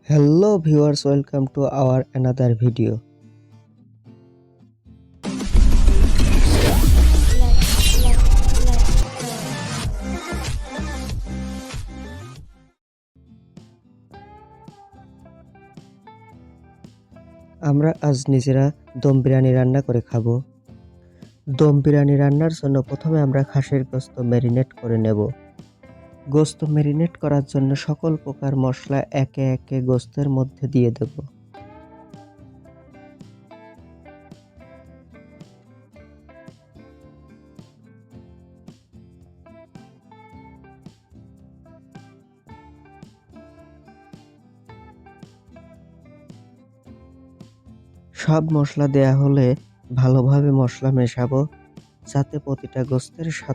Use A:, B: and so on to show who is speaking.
A: Hello viewers, welcome to our another video. আমরা আজ নিজেরা দম বিরিয়ানি রান্না করে খাবো। দম বিরিয়ানি রান্নার জন্য প্রথমে আমরা খাসির গোশত ম্যারিনেট করে নেব। গোশত ম্যারিনেট করার জন্য সকল প্রকার মশলা একে একে গোশতের মধ্যে দিয়ে দেব। সব মশলা দেয়া হলে ভালোভাবে মশলা মেশাবো, যাতে প্রতিটা গোশতের সাথে